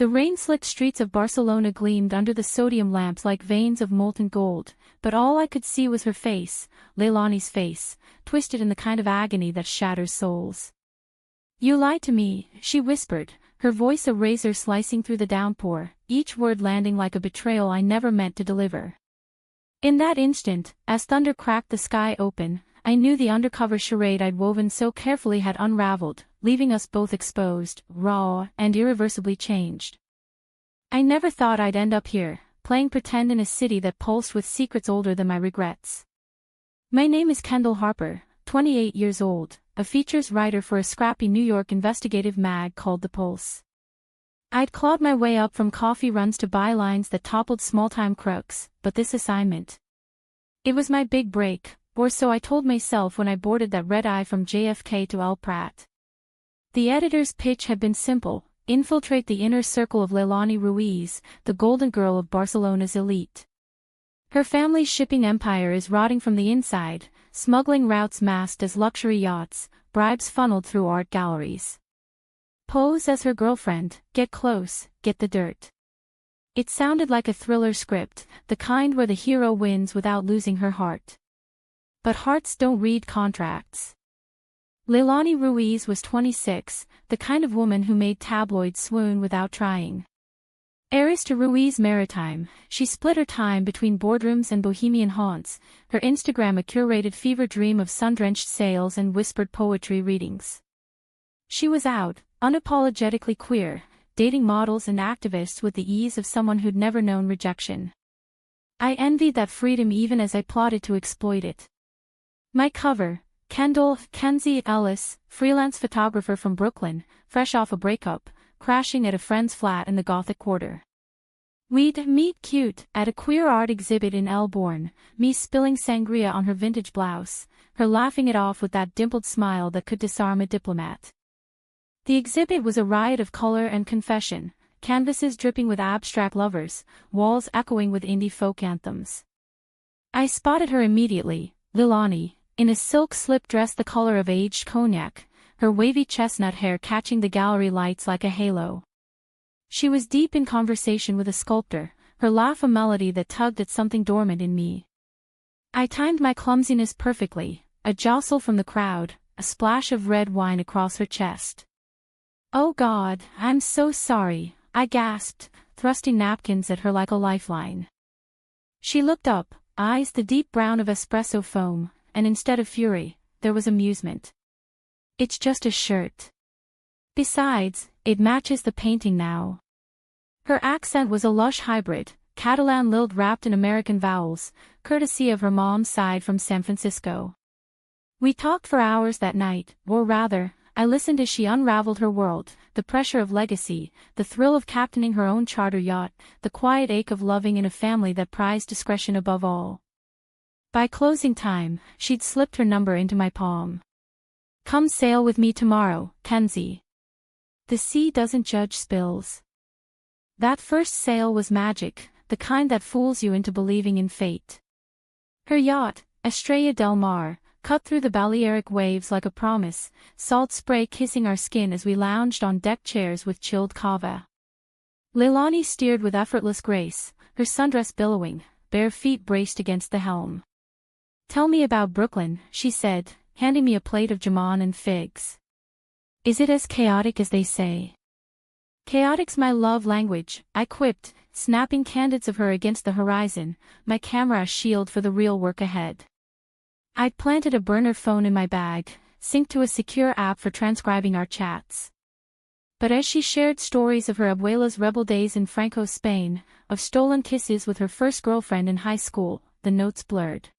The rain-slicked streets of Barcelona gleamed under the sodium lamps like veins of molten gold, but all I could see was her face, Leilani's face, twisted in the kind of agony that shatters souls. "You lied to me," she whispered, her voice a razor slicing through the downpour, each word landing like a betrayal I never meant to deliver. In that instant, as thunder cracked the sky open, I knew the undercover charade I'd woven so carefully had unraveled, leaving us both exposed, raw, and irreversibly changed. I never thought I'd end up here, playing pretend in a city that pulsed with secrets older than my regrets. My name is Kendall Harper, 28 years old, a features writer for a scrappy New York investigative mag called The Pulse. I'd clawed my way up from coffee runs to bylines that toppled small-time crooks, but this assignment. It was my big break, or so I told myself when I boarded that red-eye from JFK to El Prat. The editor's pitch had been simple: infiltrate the inner circle of Leilani Ruiz, the golden girl of Barcelona's elite. Her family's shipping empire is rotting from the inside, smuggling routes masked as luxury yachts, bribes funneled through art galleries. Pose as her girlfriend, get close, get the dirt. It sounded like a thriller script, the kind where the hero wins without losing her heart. But hearts don't read contracts. Leilani Ruiz was 26, the kind of woman who made tabloids swoon without trying. Heiress to Ruiz Maritime, she split her time between boardrooms and bohemian haunts, her Instagram a curated fever dream of sun-drenched sails and whispered poetry readings. She was out, unapologetically queer, dating models and activists with the ease of someone who'd never known rejection. I envied that freedom even as I plotted to exploit it. My cover, Kendall Kenzie Ellis, freelance photographer from Brooklyn, fresh off a breakup, crashing at a friend's flat in the Gothic Quarter. We'd meet cute at a queer art exhibit in Elborn, me spilling sangria on her vintage blouse, her laughing it off with that dimpled smile that could disarm a diplomat. The exhibit was a riot of color and confession, canvases dripping with abstract lovers, walls echoing with indie folk anthems. I spotted her immediately, Leilani, in a silk slip dress the color of aged cognac, her wavy chestnut hair catching the gallery lights like a halo. She was deep in conversation with a sculptor, her laugh a melody that tugged at something dormant in me. I timed my clumsiness perfectly, a jostle from the crowd, a splash of red wine across her chest. "Oh God, I'm so sorry," I gasped, thrusting napkins at her like a lifeline. She looked up, eyes the deep brown of espresso foam, and instead of fury, there was amusement. "It's just a shirt. Besides, it matches the painting now." Her accent was a lush hybrid, Catalan lilt wrapped in American vowels, courtesy of her mom's side from San Francisco. We talked for hours that night, or rather, I listened as she unraveled her world, the pressure of legacy, the thrill of captaining her own charter yacht, the quiet ache of loving in a family that prized discretion above all. By closing time, she'd slipped her number into my palm. "Come sail with me tomorrow, Kenzie. The sea doesn't judge spills." That first sail was magic, the kind that fools you into believing in fate. Her yacht, Estrella del Mar, cut through the Balearic waves like a promise, salt spray kissing our skin as we lounged on deck chairs with chilled kava. Leilani steered with effortless grace, her sundress billowing, bare feet braced against the helm. "Tell me about Brooklyn," she said, handing me a plate of jamon and figs. "Is it as chaotic as they say?" "Chaotic's my love language," I quipped, snapping candids of her against the horizon, my camera a shield for the real work ahead. I'd planted a burner phone in my bag, synced to a secure app for transcribing our chats. But as she shared stories of her abuela's rebel days in Franco, Spain, of stolen kisses with her first girlfriend in high school, the notes blurred.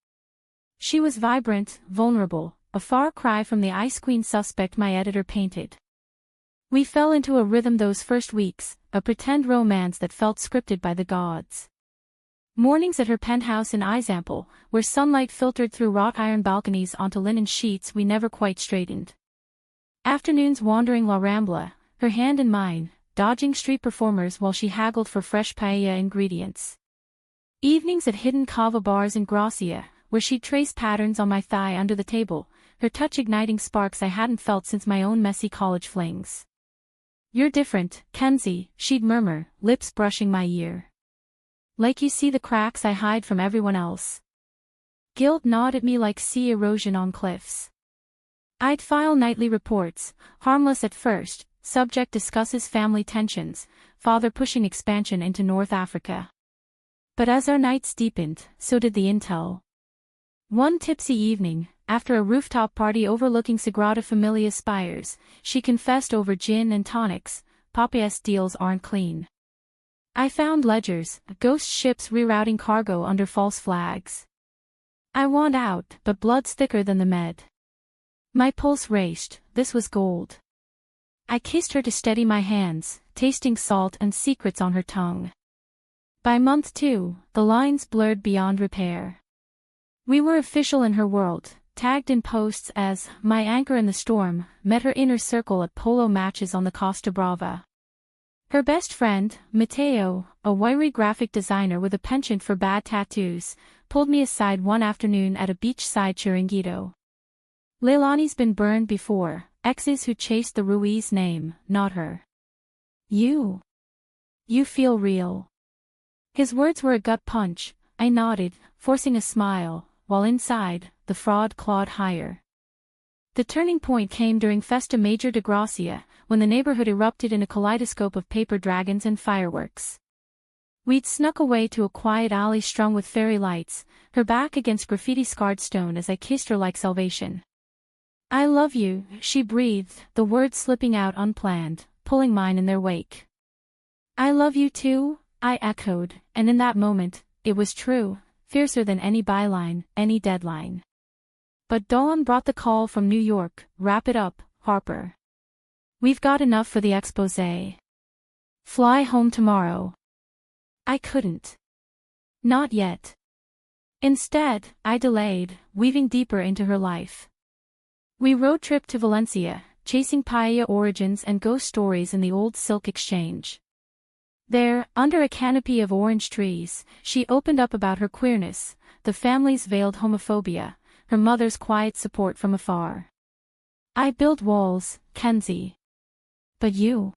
She was vibrant, vulnerable, a far cry from the ice queen suspect my editor painted. We fell into a rhythm those first weeks, a pretend romance that felt scripted by the gods. Mornings at her penthouse in Izample, where sunlight filtered through wrought iron balconies onto linen sheets we never quite straightened. Afternoons wandering La Rambla, her hand in mine, dodging street performers while she haggled for fresh paella ingredients. Evenings at hidden kava bars in Gracia, where she'd trace patterns on my thigh under the table, her touch igniting sparks I hadn't felt since my own messy college flings. "You're different, Kenzie," she'd murmur, lips brushing my ear. "Like you see the cracks I hide from everyone else." Guilt gnawed at me like sea erosion on cliffs. I'd file nightly reports, harmless at first, subject discusses family tensions, father pushing expansion into North Africa. But as our nights deepened, so did the intel. One tipsy evening, after a rooftop party overlooking Sagrada Familia spires, she confessed over gin and tonics, "Papa's deals aren't clean. I found ledgers, ghost ships rerouting cargo under false flags. I want out, but blood's thicker than the med." My pulse raced, this was gold. I kissed her to steady my hands, tasting salt and secrets on her tongue. By month 2, the lines blurred beyond repair. We were official in her world, tagged in posts as "my anchor in the storm," met her inner circle at polo matches on the Costa Brava. Her best friend, Matteo, a wiry graphic designer with a penchant for bad tattoos, pulled me aside one afternoon at a beachside chiringuito. "Leilani's been burned before, exes who chased the Ruiz name, not her. You feel real." His words were a gut punch. I nodded, forcing a smile, while inside, the fraud clawed higher. The turning point came during Festa Major de Gracia, when the neighborhood erupted in a kaleidoscope of paper dragons and fireworks. We'd snuck away to a quiet alley strung with fairy lights, her back against graffiti-scarred stone as I kissed her like salvation. "I love you," she breathed, the words slipping out unplanned, pulling mine in their wake. "I love you too," I echoed, and in that moment, it was true, fiercer than any byline, any deadline. But dawn brought the call from New York. "Wrap it up, Harper. We've got enough for the exposé. Fly home tomorrow." I couldn't. Not yet. Instead, I delayed, weaving deeper into her life. We road-tripped to Valencia, chasing paella origins and ghost stories in the old silk exchange. There, under a canopy of orange trees, she opened up about her queerness, the family's veiled homophobia, her mother's quiet support from afar. "I build walls, Kenzie. But you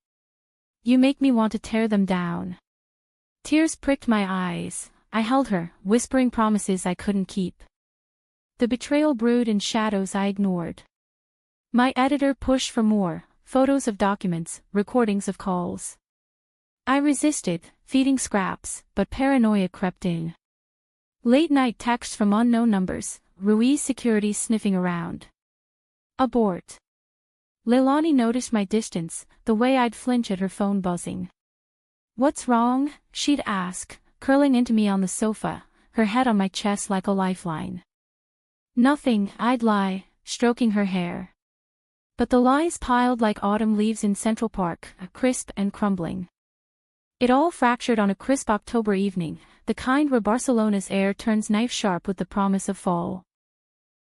make me want to tear them down." Tears pricked my eyes. I held her, whispering promises I couldn't keep. The betrayal brewed in shadows I ignored. My editor pushed for more, photos of documents, recordings of calls. I resisted, feeding scraps, but paranoia crept in. Late-night texts from unknown numbers, Ruiz security sniffing around. Abort. Leilani noticed my distance, the way I'd flinch at her phone buzzing. "What's wrong?" she'd ask, curling into me on the sofa, her head on my chest like a lifeline. "Nothing," I'd lie, stroking her hair. But the lies piled like autumn leaves in Central Park, crisp and crumbling. It all fractured on a crisp October evening, the kind where Barcelona's air turns knife-sharp with the promise of fall.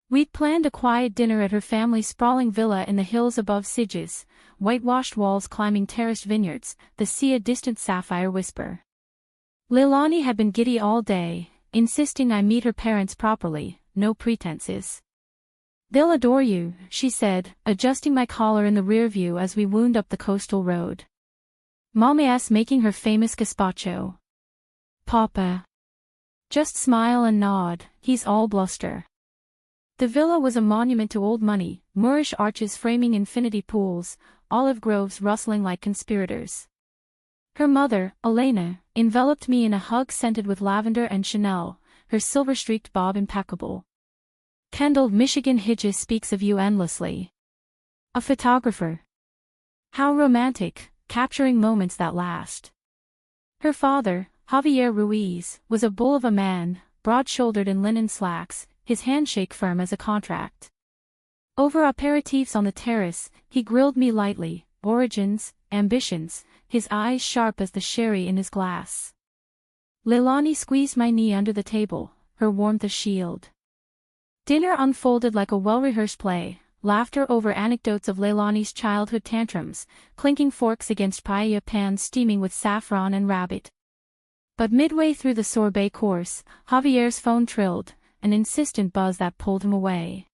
We'd planned a quiet dinner at her family's sprawling villa in the hills above Sitges, whitewashed walls climbing terraced vineyards, the sea a distant sapphire whisper. Leilani had been giddy all day, insisting I meet her parents properly, no pretenses. "They'll adore you," she said, adjusting my collar in the rear view as we wound up the coastal road. "Mommy's making her famous gazpacho." "Papa." "Just smile and nod, he's all bluster." The villa was a monument to old money, Moorish arches framing infinity pools, olive groves rustling like conspirators. Her mother, Elena, enveloped me in a hug scented with lavender and Chanel, her silver-streaked bob impeccable. "Kendall, Michigan Hidges speaks of you endlessly. A photographer. How romantic, capturing moments that last." Her father, Javier Ruiz, was a bull of a man, broad-shouldered in linen slacks, his handshake firm as a contract. Over aperitifs on the terrace, he grilled me lightly, origins, ambitions, his eyes sharp as the sherry in his glass. Leilani squeezed my knee under the table, her warmth a shield. Dinner unfolded like a well-rehearsed play, laughter over anecdotes of Leilani's childhood tantrums, clinking forks against paella pans steaming with saffron and rabbit. But midway through the sorbet course, Javier's phone trilled, an insistent buzz that pulled him away.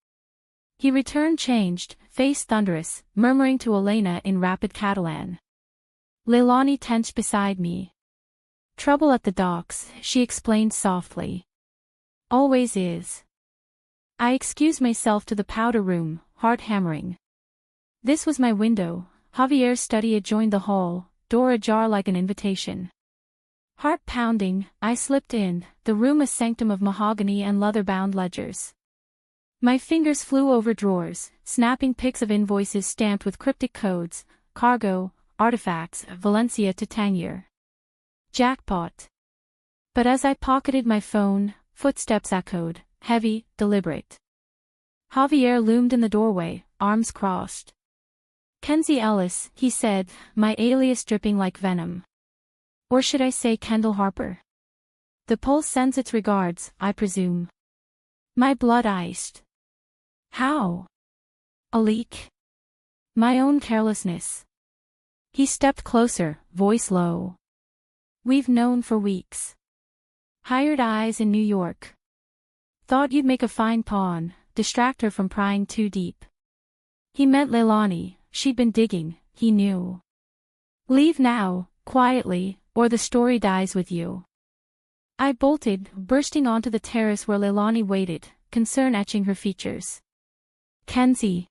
He returned changed, face thunderous, murmuring to Elena in rapid Catalan. Leilani tensed beside me. Trouble at the docks, she explained softly. Always is. I excused myself to the powder room, heart hammering. This was my window. Javier's study adjoined the hall, door ajar like an invitation. Heart pounding, I slipped in, the room a sanctum of mahogany and leather-bound ledgers. My fingers flew over drawers, snapping pics of invoices stamped with cryptic codes, cargo, artifacts, Valencia to Tangier. Jackpot. But as I pocketed my phone, footsteps echoed, heavy, deliberate. Javier loomed in the doorway, arms crossed. Kenzie Ellis, he said, my alias dripping like venom. Or should I say Kendall Harper? The Pulse sends its regards, I presume. My blood iced. How? A leak? My own carelessness. He stepped closer, voice low. We've known for weeks. Hired eyes in New York. Thought you'd make a fine pawn, distract her from prying too deep. He meant Leilani, she'd been digging, he knew. Leave now, quietly, or the story dies with you. I bolted, bursting onto the terrace where Leilani waited, concern etching her features. Kenzie.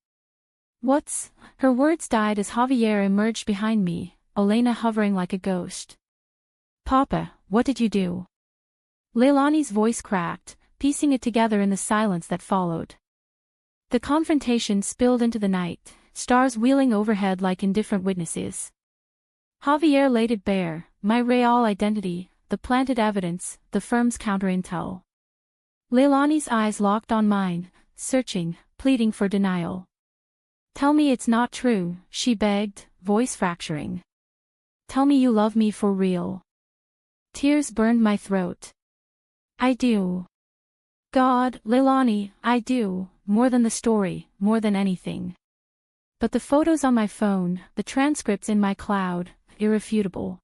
What's? Her words died as Javier emerged behind me, Elena hovering like a ghost. Papa, what did you do? Leilani's voice cracked, piecing it together in the silence that followed. The confrontation spilled into the night, stars wheeling overhead like indifferent witnesses. Javier laid it bare, my real identity, the planted evidence, the firm's counter-intel. Leilani's eyes locked on mine, searching, pleading for denial. Tell me it's not true, she begged, voice fracturing. Tell me you love me for real. Tears burned my throat. I do. God, Leilani, I do, more than the story, more than anything. But the photos on my phone, the transcripts in my cloud, irrefutable.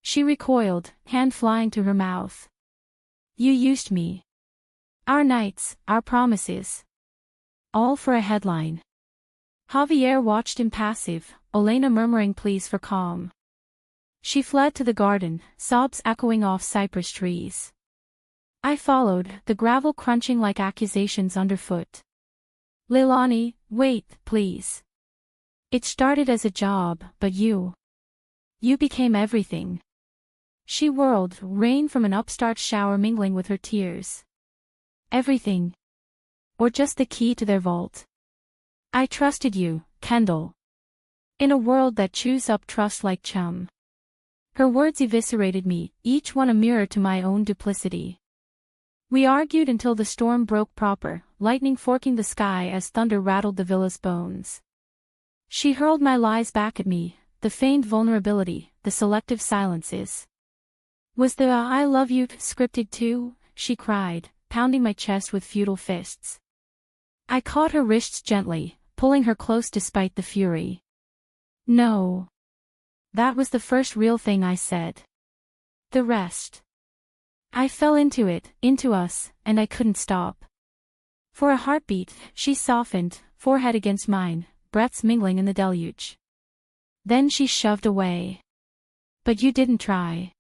She recoiled, hand flying to her mouth. You used me. Our nights, our promises. All for a headline. Javier watched impassive, Elena murmuring pleas for calm. She fled to the garden, sobs echoing off cypress trees. I followed, the gravel crunching like accusations underfoot. Leilani, wait, please. It started as a job, but you became everything. She whirled, rain from an upstart shower mingling with her tears. Everything. Or just the key to their vault. I trusted you, Kendall. In a world that chews up trust like chum. Her words eviscerated me, each one a mirror to my own duplicity. We argued until the storm broke proper, lightning forking the sky as thunder rattled the villa's bones. She hurled my lies back at me, the feigned vulnerability, the selective silences. Was the I love you scripted too? She cried, pounding my chest with futile fists. I caught her wrists gently, pulling her close despite the fury. No. That was the first real thing I said. The rest. I fell into it, into us, and I couldn't stop. For a heartbeat, she softened, forehead against mine, breaths mingling in the deluge. Then she shoved away. But you didn't try.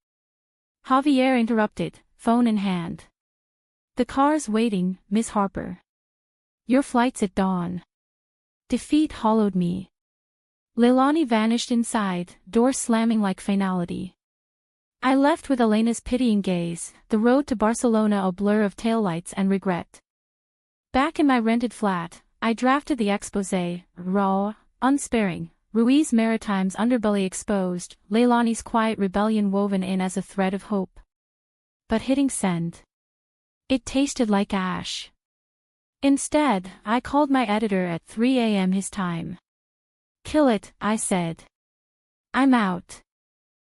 Javier interrupted, phone in hand. The car's waiting, Miss Harper. Your flight's at dawn. Defeat hollowed me. Leilani vanished inside, door slamming like finality. I left with Elena's pitying gaze, the road to Barcelona a blur of taillights and regret. Back in my rented flat, I drafted the exposé, raw, unsparing, Ruiz Maritime's underbelly exposed, Leilani's quiet rebellion woven in as a thread of hope. But hitting send. It tasted like ash. Instead, I called my editor at 3 a.m. his time. Kill it, I said. I'm out.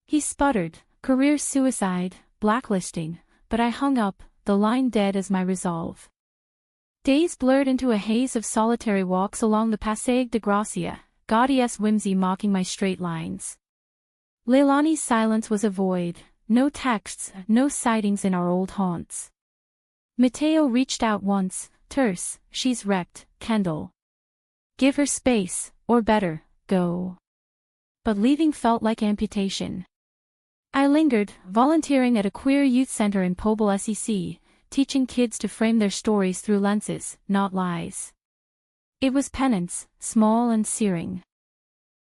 He sputtered, career suicide, blacklisting, but I hung up, the line dead as my resolve. Days blurred into a haze of solitary walks along the Passeig de Gracia, gaudy whimsy mocking my straight lines. Leilani's silence was a void, no texts, no sightings in our old haunts. Mateo reached out once, terse, she's wrecked, Kendall. Give her space, or better, go. but leaving felt like amputation. I lingered, volunteering at a queer youth center in Pobl SEC, teaching kids to frame their stories through lenses, not lies. It was penance, small and searing.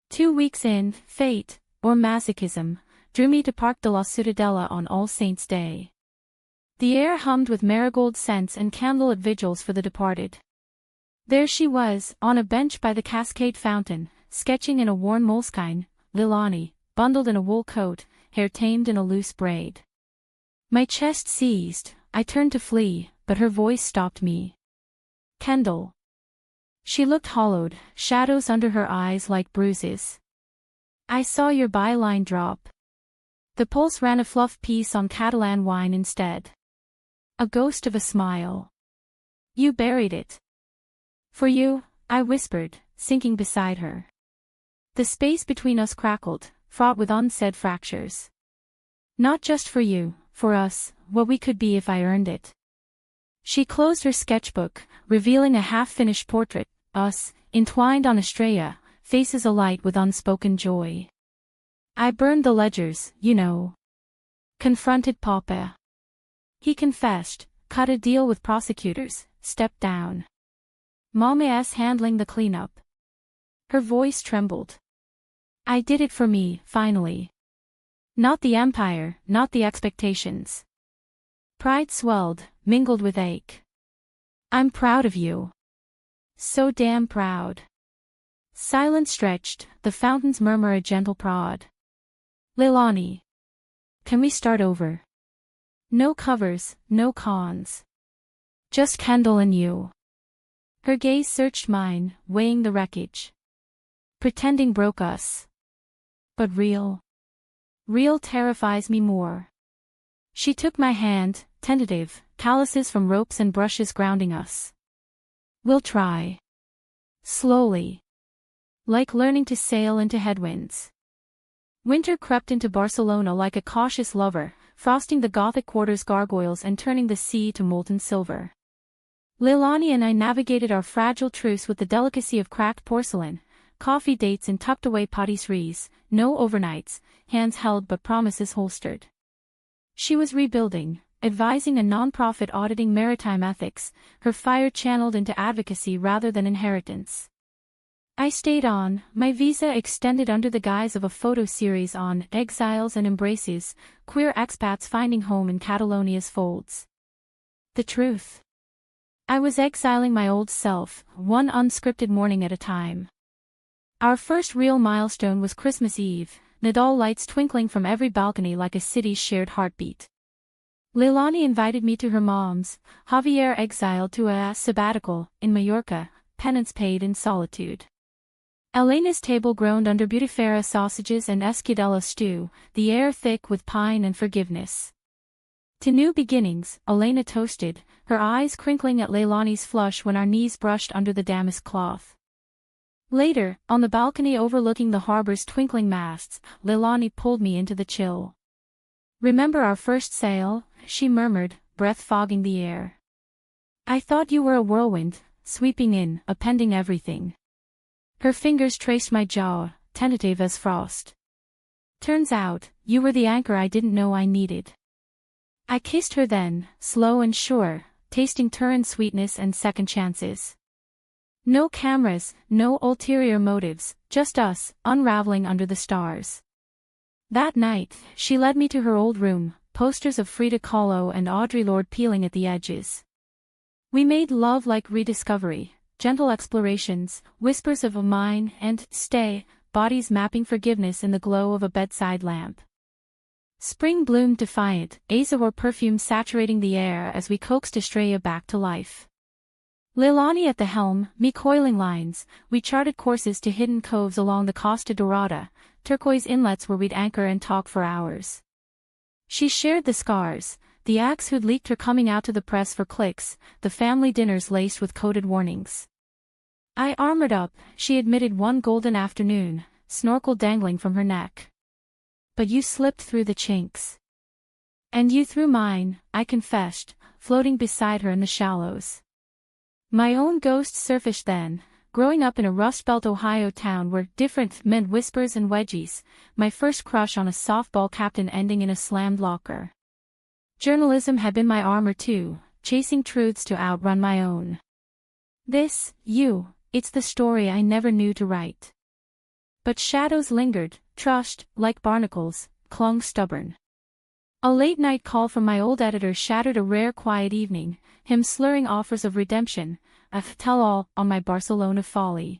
2 weeks in, fate, or masochism, drew me to Parc de la Ciutadella on All Saints' Day. The air hummed with marigold scents and candlelit vigils for the departed. There she was, on a bench by the Cascade Fountain, sketching in a worn moleskine, Leilani, bundled in a wool coat, hair tamed in a loose braid. My chest seized, I turned to flee, but her voice stopped me. Kendall. She looked hollowed, shadows under her eyes like bruises. I saw your byline drop. The Pulse ran a fluff piece on Catalan wine instead. A ghost of a smile. You buried it. For you, I whispered, sinking beside her. The space between us crackled, fraught with unsaid fractures. Not just for you, for us, what we could be if I earned it. She closed her sketchbook, revealing a half-finished portrait, us, entwined on Estrella, faces alight with unspoken joy. I burned the ledgers, you know. Confronted Papa. He confessed, cut a deal with prosecutors, stepped down. Mama's handling the cleanup. Her voice trembled. I did it for me, finally. Not the empire, not the expectations. Pride swelled, mingled with ache. I'm proud of you. So damn proud. Silence stretched, the fountains murmur a gentle prod. Leilani. Can we start over? No covers, no cons. Just Kendall and you. Her gaze searched mine, weighing the wreckage. Pretending broke us. But real. Real terrifies me more. She took my hand, tentative, calluses from ropes and brushes grounding us. We'll try. Slowly. Like learning to sail into headwinds. Winter crept into Barcelona like a cautious lover, frosting the Gothic quarter's gargoyles and turning the sea to molten silver. Leilani and I navigated our fragile truce with the delicacy of cracked porcelain, coffee dates in tucked-away patisseries, no overnights, hands held but promises holstered. She was rebuilding, advising a non-profit auditing maritime ethics, her fire channeled into advocacy rather than inheritance. I stayed on, my visa extended under the guise of a photo series on exiles and embraces, queer expats finding home in Catalonia's folds. The truth. I was exiling my old self, one unscripted morning at a time. Our first real milestone was Christmas Eve, Nadal lights twinkling from every balcony like a city's shared heartbeat. Leilani invited me to her mom's, Javier exiled to a sabbatical, in Mallorca, penance paid in solitude. Elena's table groaned under butifarra sausages and escudella stew, the air thick with pine and forgiveness. To new beginnings, Elena toasted, her eyes crinkling at Leilani's flush when our knees brushed under the damask cloth. Later, on the balcony overlooking the harbor's twinkling masts, Leilani pulled me into the chill. Remember our first sail? She murmured, breath fogging the air. I thought you were a whirlwind, sweeping in, appending everything. Her fingers traced my jaw, tentative as frost. Turns out, you were the anchor I didn't know I needed. I kissed her then, slow and sure, tasting Turin sweetness and second chances. No cameras, no ulterior motives, just us, unraveling under the stars. That night, she led me to her old room, posters of Frida Kahlo and Audre Lorde peeling at the edges. We made love like rediscovery, gentle explorations, whispers of a mine and, stay, bodies mapping forgiveness in the glow of a bedside lamp. Spring bloomed defiant, azure perfume saturating the air as we coaxed Estrella back to life. Leilani at the helm, me coiling lines, we charted courses to hidden coves along the Costa Dorada, turquoise inlets where we'd anchor and talk for hours. She shared the scars, the acts who'd leaked her coming out to the press for clicks, the family dinners laced with coded warnings. I armored up, she admitted one golden afternoon, snorkel dangling from her neck. But you slipped through the chinks. And you through mine, I confessed, floating beside her in the shallows. My own ghost surfaced then, growing up in a Rust Belt Ohio town where different meant whispers and wedgies, my first crush on a softball captain ending in a slammed locker. Journalism had been my armor too, chasing truths to outrun my own. It's the story I never knew to write. But shadows lingered, trust, like barnacles, clung stubborn. A late-night call from my old editor shattered a rare quiet evening, him slurring offers of redemption, a tell-all on my Barcelona folly.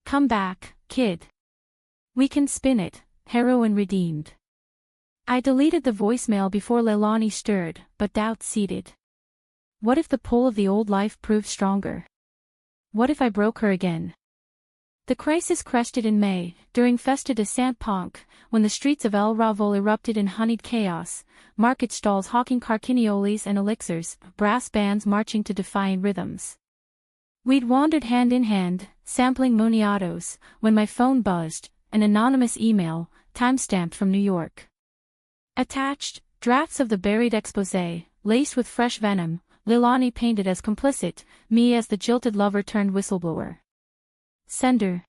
Come back, kid. We can spin it, heroine redeemed. I deleted the voicemail before Leilani stirred, but doubt seeded. What if the pull of the old life proved stronger? What if I broke her again? The crisis crested in May, during Festa de Sant Ponc, when the streets of El Raval erupted in honeyed chaos, market stalls hawking carciniolis and elixirs, brass bands marching to defying rhythms. We'd wandered hand in hand, sampling moniatos, when my phone buzzed, an anonymous email, time-stamped from New York. Attached, drafts of the buried exposé, laced with fresh venom, Leilani painted as complicit, me as the jilted lover turned whistleblower. Sender.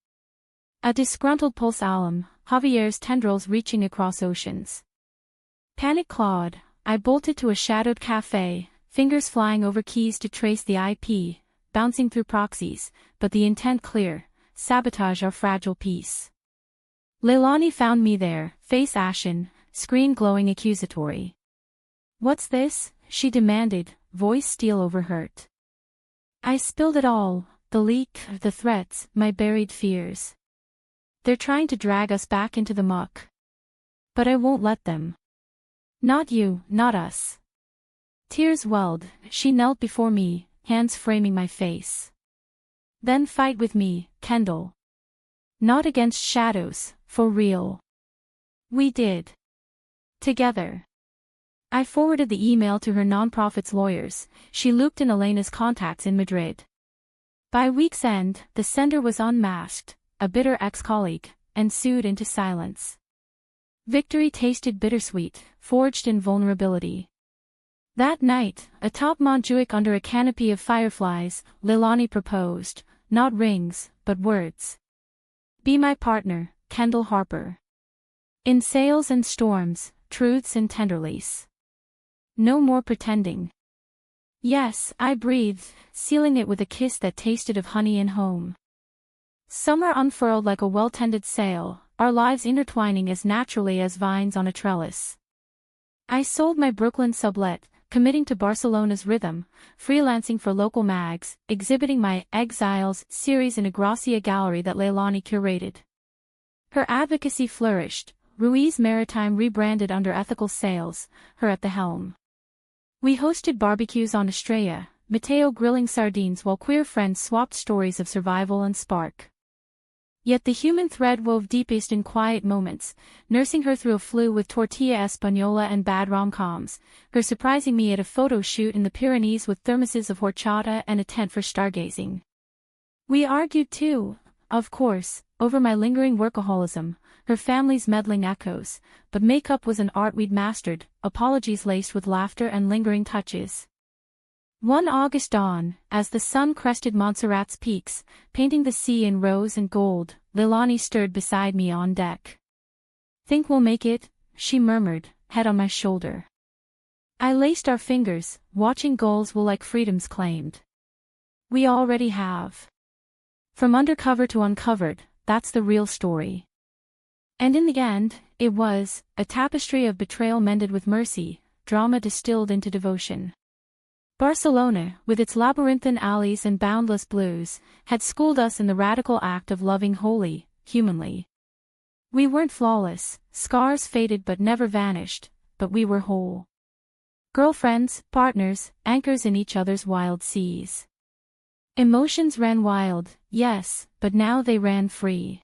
A disgruntled pulse alum, Javier's tendrils reaching across oceans. Panic-clawed, I bolted to a shadowed cafe, fingers flying over keys to trace the IP, bouncing through proxies, but the intent clear, sabotage our fragile peace. Leilani found me there, face ashen, screen glowing accusatory. What's this? She demanded, voice steel over hurt. I spilled it all. The leak, the threats, my buried fears. They're trying to drag us back into the muck. But I won't let them. Not you, not us. Tears welled, she knelt before me, hands framing my face. Then fight with me, Kendall. Not against shadows, for real. We did. Together. I forwarded the email to her nonprofit's lawyers, she looped in Elena's contacts in Madrid. By week's end, the sender was unmasked, a bitter ex-colleague, and sued into silence. Victory tasted bittersweet, forged in vulnerability. That night, atop Montjuic under a canopy of fireflies, Leilani proposed, not rings, but words. Be my partner, Kendall Harper. In sails and storms, truths and tenderlease. No more pretending. Yes, I breathed, sealing it with a kiss that tasted of honey and home. Summer unfurled like a well-tended sail, our lives intertwining as naturally as vines on a trellis. I sold my Brooklyn sublet, committing to Barcelona's rhythm, freelancing for local mags, exhibiting my Exiles series in a Gracia gallery that Leilani curated. Her advocacy flourished, Ruiz Maritime rebranded under ethical sails, her at the helm. We hosted barbecues on Estrella, Mateo grilling sardines while queer friends swapped stories of survival and spark. Yet the human thread wove deepest in quiet moments, nursing her through a flu with tortilla española and bad rom-coms, her surprising me at a photo shoot in the Pyrenees with thermoses of horchata and a tent for stargazing. We argued too, of course, over my lingering workaholism, her family's meddling echoes, but makeup was an art we'd mastered, apologies laced with laughter and lingering touches. One August dawn, as the sun crested Montserrat's peaks, painting the sea in rose and gold, Leilani stirred beside me on deck. Think we'll make it? She murmured, head on my shoulder. I laced our fingers, watching goals we'll like freedoms claimed. We already have. From undercover to uncovered, that's the real story. And in the end, it was a tapestry of betrayal mended with mercy, drama distilled into devotion. Barcelona, with its labyrinthine alleys and boundless blues, had schooled us in the radical act of loving wholly, humanly. We weren't flawless, scars faded but never vanished, but we were whole. Girlfriends, partners, anchors in each other's wild seas. Emotions ran wild, yes, but now they ran free.